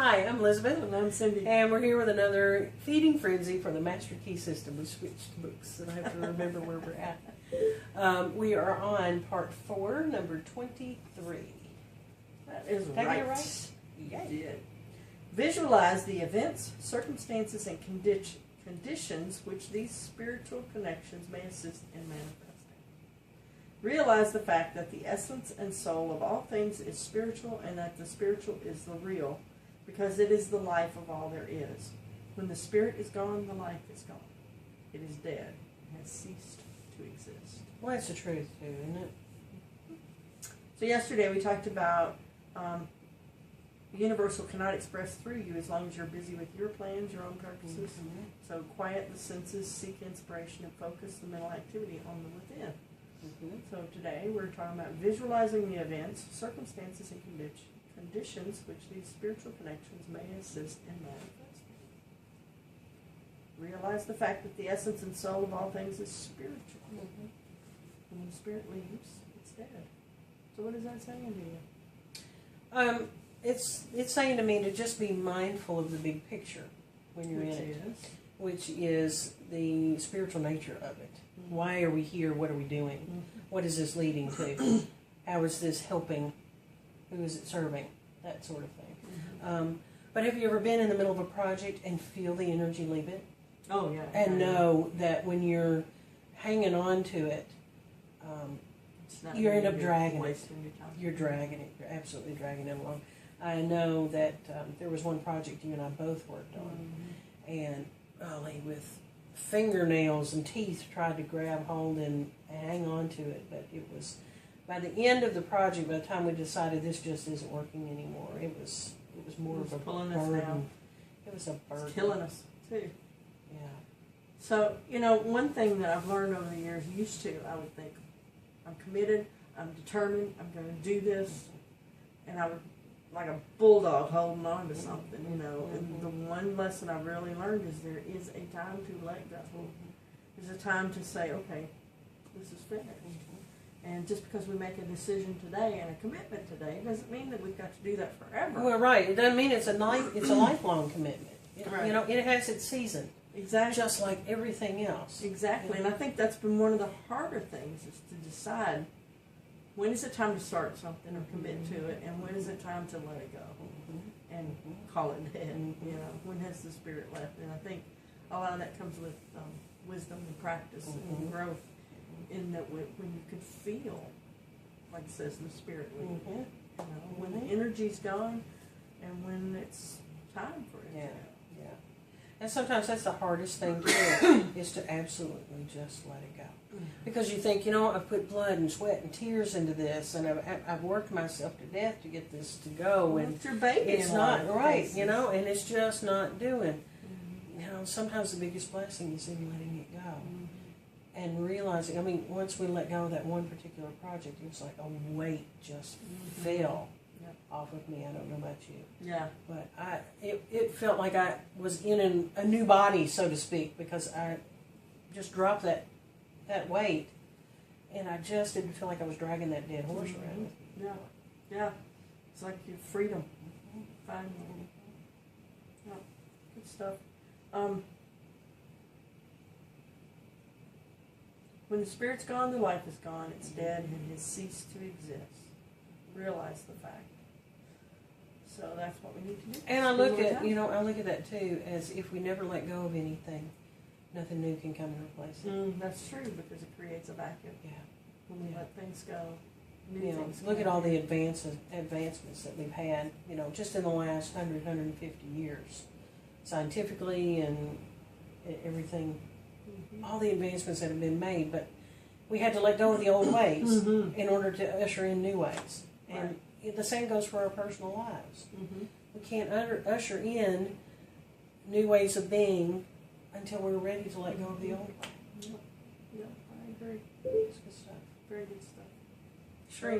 Hi, I'm Lizabeth. And I'm Cindy. And we're here with another Feeding Frenzy for the Master Key System. We switched books, and I have to remember where we're at. We are on part 4, number 23. That is Did I right. get it right? You did. Visualize the events, circumstances, and conditions which these spiritual connections may assist in manifesting. Realize the fact that the essence and soul of all things is spiritual, and that the spiritual is the real, because it is the life of all there is. When the spirit is gone, the life is gone. It is dead and has ceased to exist. Well, that's the truth, too, isn't it? So yesterday we talked about the universal cannot express through you as long as you're busy with your plans, your own purposes. Mm-hmm. So quiet the senses, seek inspiration, and focus the mental activity on the within. Mm-hmm. So today we're talking about visualizing the events, circumstances, and conditions which these spiritual connections may assist in manifesting. Realize the fact that the essence and soul of all things is spiritual. Mm-hmm. And when the spirit leaves, it's dead. So what is that saying to you? It's saying to me to just be mindful of the big picture when you're in it, which is the spiritual nature of it. Mm-hmm. Why are we here? What are we doing? Mm-hmm. What is this leading to? How is this helping? Who is it serving? That sort of thing. Mm-hmm. But have you ever been in the middle of a project and feel the energy leave it? Oh, yeah. And know that when you're hanging on to it, you end up dragging it. You're dragging it. You're absolutely dragging it along. I know that there was one project you and I both worked on, and Ollie, with fingernails and teeth, tried to grab hold and hang on to it, but it was, by the end of the project, by the time we decided this just isn't working anymore, it was more of a pulling burden. us down. It was a burden. It's killing us too. Yeah. So, one thing that I've learned over the years, I would think, I'm committed, I'm determined, I'm going to do this, and I would, like a bulldog holding on to something, and the one lesson I've really learned is there is a time to let go. There's a time to say, okay, this is finished. And just because we make a decision today and a commitment today doesn't mean that we've got to do that forever. Well, right. It doesn't mean it's a lifelong commitment. Right. It has its season. Exactly. Just like everything else. Exactly. And I think that's been one of the harder things, is to decide when is it time to start something or commit to it, and when is it time to let it go and call it dead. When has the spirit left? And I think a lot of that comes with wisdom and practice and growth, in that when you could feel, like it says, the spirit leave. When the energy's gone and when it's time for it. Yeah. And sometimes that's the hardest thing to do, is to absolutely just let it go. Because you think, I've put blood and sweat and tears into this, and I've worked myself to death to get this to go, and it's your baby. It's not right, and it's just not doing. Sometimes the biggest blessing is in letting it go, and realizing. Once we let go of that one particular project, it was like a weight just fell off of me. I don't know about you. Yeah. But it felt like I was in a new body, so to speak, because I just dropped that weight, and I just didn't feel like I was dragging that dead horse around with me. Yeah. It's like your freedom. Finally. Yeah. Good stuff. When the spirit's gone, the life is gone. It's dead and has ceased to exist. Realize the fact. So that's what we need to do. And I look at that too as if we never let go of anything, nothing new can come and replace it. That's true, because it creates a vacuum. Yeah. When we let things go, things look at all the advancements that we've had, just in the last 150 years, scientifically and everything, all the advancements that have been made, but we had to let go of the old ways in order to usher in new ways. And the same goes for our personal lives. We can't usher in new ways of being until we're ready to let go of the old way. Yeah, I agree. It's good stuff. Very good stuff. Sure.